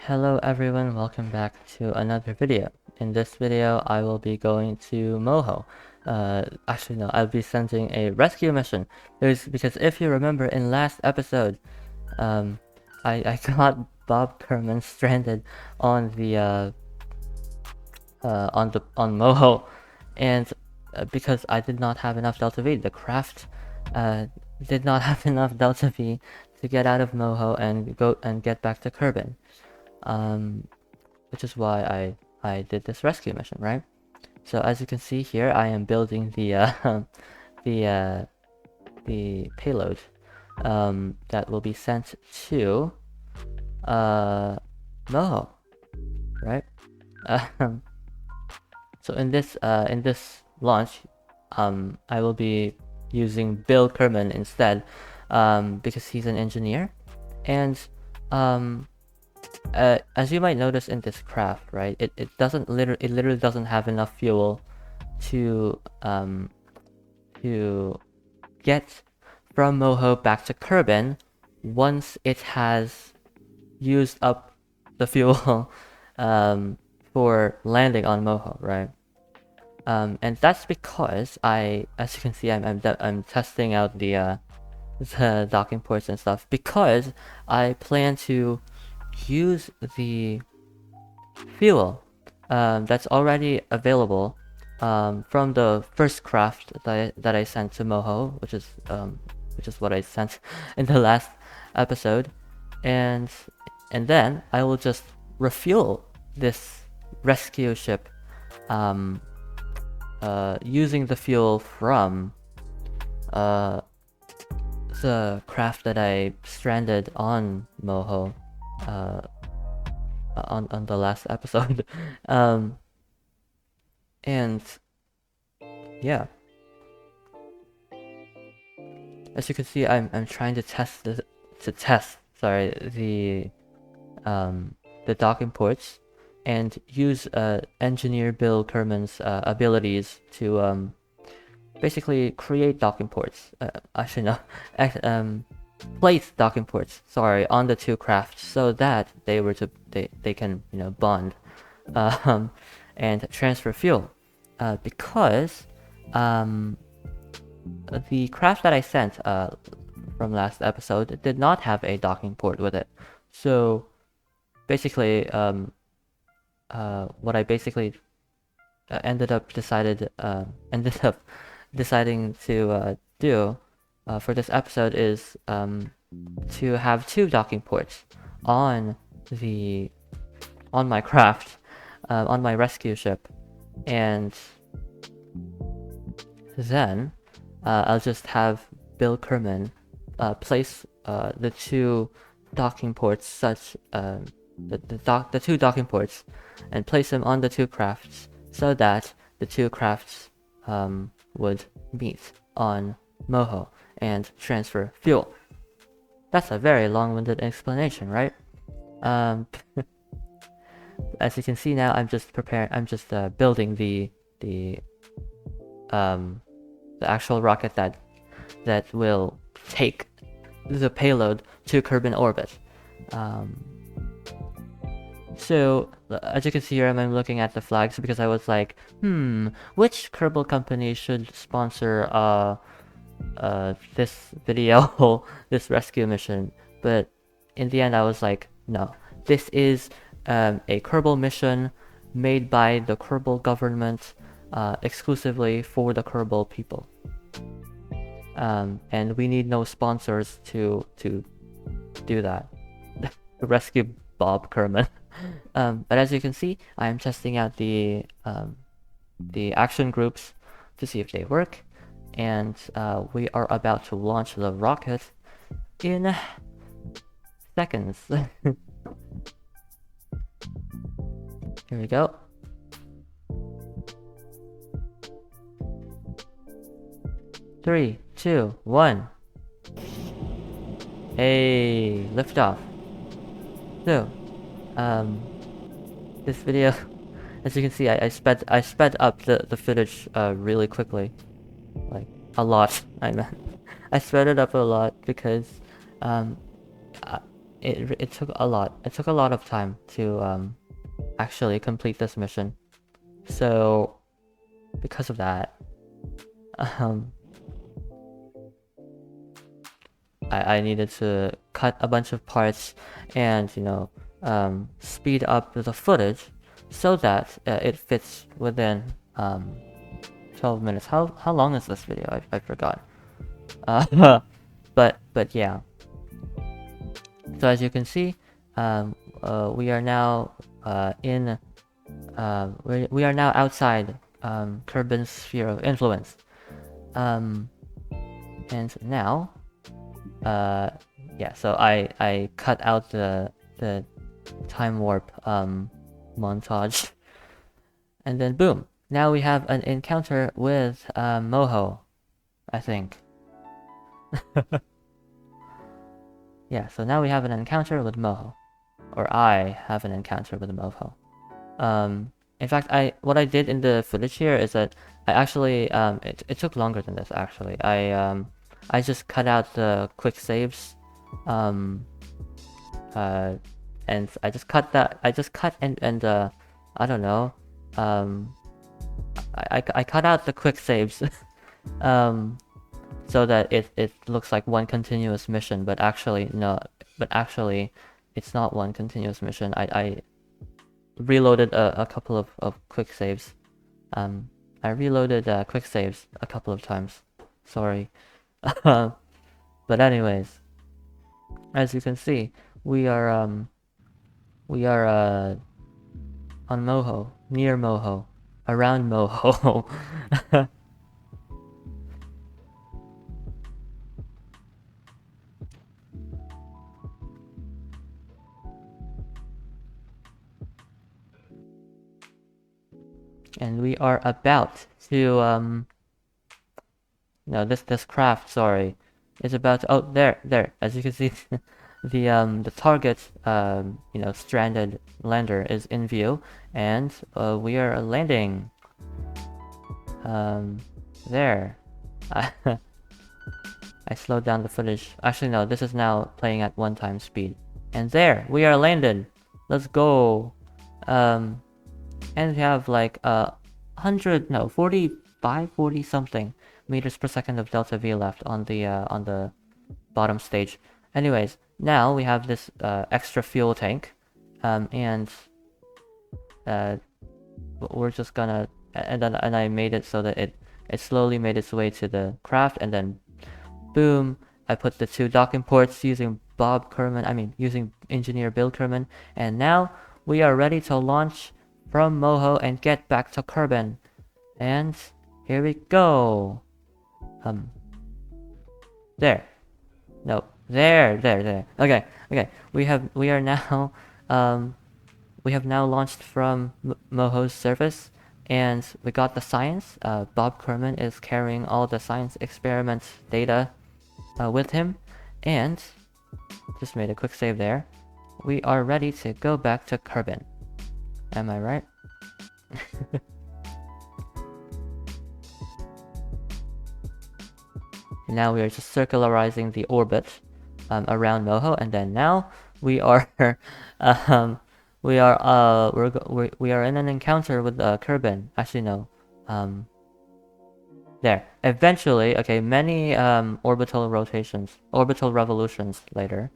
Hello everyone, welcome back to another video. In this video, I will be going to Moho. Actually no, I'll be sending a rescue mission. Because if you remember in last episode, I got Bob Kerman stranded on the on Moho, and because I did not have enough Delta V, the craft did not have enough Delta V to get out of Moho and go and get back to Kerbin. Which is why I did this rescue mission, right? So as you can see here, I am building the the payload that will be sent to Moho, right? So in this launch, I will be using Bill Kerman instead, because he's an engineer, and as you might notice in this craft, right, it literally doesn't have enough fuel to get from Moho back to Kerbin once it has used up the fuel for landing on Moho, right? And that's because as you can see, I'm testing out the docking ports and stuff, because I plan to use the fuel that's already available from the first craft that I sent to Moho, which is what I sent in the last episode, and then I will just refuel this rescue ship using the fuel from the craft that I stranded on Moho on the last episode. And yeah, as you can see, I'm trying to test the docking ports and use engineer Bill Kerman's abilities to basically create docking ports. Actually no, place docking ports, sorry, on the two crafts so that they can, you know, bond and transfer fuel, because the craft that I sent from last episode did not have a docking port with it. So basically what I basically ended up deciding to do for this episode is to have two docking ports on my craft, on my rescue ship, and then I'll just have Bill Kerman place the two docking ports, the two docking ports, and place them on the two crafts so that the two crafts would meet on Moho and transfer fuel. That's a very long-winded explanation, right? As you can see now, I'm just building the actual rocket that will take the payload to Kerbin orbit. So as you can see here, I'm looking at the flags because I was like, which Kerbal company should sponsor this video, this rescue mission? But in the end, I was like, no, this is a Kerbal mission made by the Kerbal government, exclusively for the Kerbal people. And we need no sponsors to do that. To rescue Bob Kerman. But as you can see, I am testing out the action groups to see if they work, and we are about to launch the rocket in seconds. Here we go. Three, two, one. Hey, liftoff. So, this video, as you can see, I sped up the footage really quickly, like a lot. I sped it up a lot because it took a lot. It took a lot of time to actually complete this mission. So because of that, um, I needed to cut a bunch of parts and speed up the footage so that it fits within 12 minutes. How long is this video? I forgot. But yeah. So as you can see, we are now we are now outside Kerbin's sphere of influence. And now, yeah. So I cut out the time warp montage, and then boom. Now we have an encounter with Moho, I think. Yeah, so now we have an encounter with Moho. Or I have an encounter with Moho. In fact, what I did in the footage here is that I actually it took longer than this actually. I just cut out the quick saves, and I just cut and I don't know, I cut out the quick saves, so that it looks like one continuous mission, but actually no, it's not one continuous mission. I reloaded a couple of quick saves. I reloaded quick saves a couple of times. Sorry. But anyways, as you can see, we are on Moho, near Moho, around Moho. And we are about to no, this craft, sorry, is about to, oh, there, as you can see, the target stranded lander is in view, and we are landing there. I slowed down the footage. Actually no, this is now playing at 1x speed, and there we are landed. Let's go. And we have like 40 something meters per second of delta V left on the bottom stage. Anyways, now we have this extra fuel tank, and we're just gonna and I made it so that it slowly made its way to the craft, and then boom, I put the 2 docking ports using Bob Kerman, using engineer Bill Kerman, and now we are ready to launch from Moho and get back to Kerbin. And here we go. There. No, there. Okay. We are now we have now launched from Moho's surface, and we got the science. Bob Kerman is carrying all the science experiments data with him, and just made a quick save there. We are ready to go back to Kerbin. Am I right? Now we are just circularizing the orbit around Moho, and then now we are we are in an encounter with Kerbin. Actually no, there. Eventually, okay, many orbital revolutions later,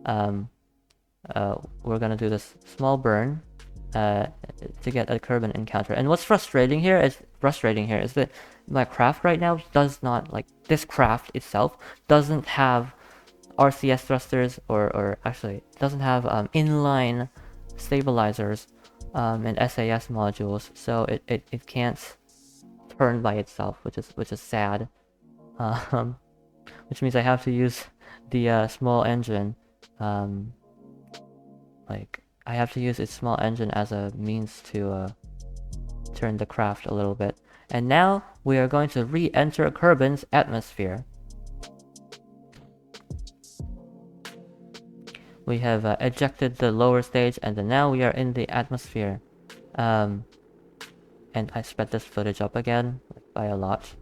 we're gonna do this small burn to get a Kerbin encounter. And what's frustrating here is that my craft right now does not, like, this craft itself doesn't have RCS thrusters, or actually doesn't have inline stabilizers and SAS modules, so it can't turn by itself, which is sad. Which means I have to use the small engine, like I have to use its small engine as a means to turn the craft a little bit. And now we are going to re-enter Kerbin's atmosphere. We have ejected the lower stage, and then now we are in the atmosphere. And I sped this footage up again by a lot,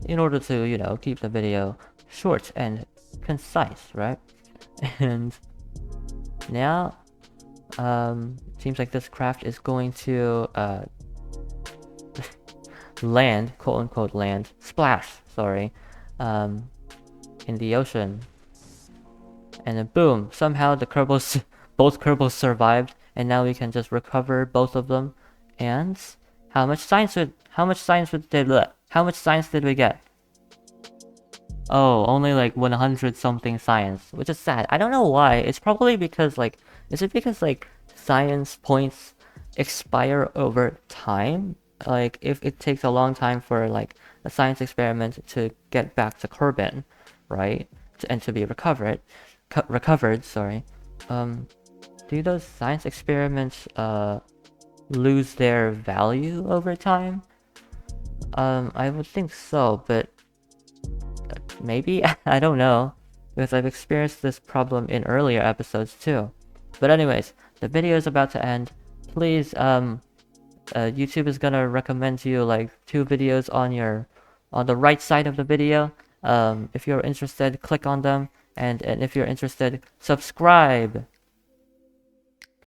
in order to, keep the video short and concise, right? And now, seems like this craft is going to land, quote unquote land, splash, sorry, in the ocean. And then boom, somehow the Kerbals, both Kerbals survived, and now we can just recover both of them. And how much science did we get? Oh, only like 100 something science, which is sad. I don't know why. It's probably because is it because science points expire over time? Like if it takes a long time for a science experiment to get back to Kerbin, right? And to be recovered, sorry. Do those science experiments lose their value over time? I would think so, but maybe? I don't know, because I've experienced this problem in earlier episodes too. But anyways, the video is about to end. Please, YouTube is gonna recommend to you like 2 videos on the right side of the video. If you're interested, click on them, and if you're interested, subscribe.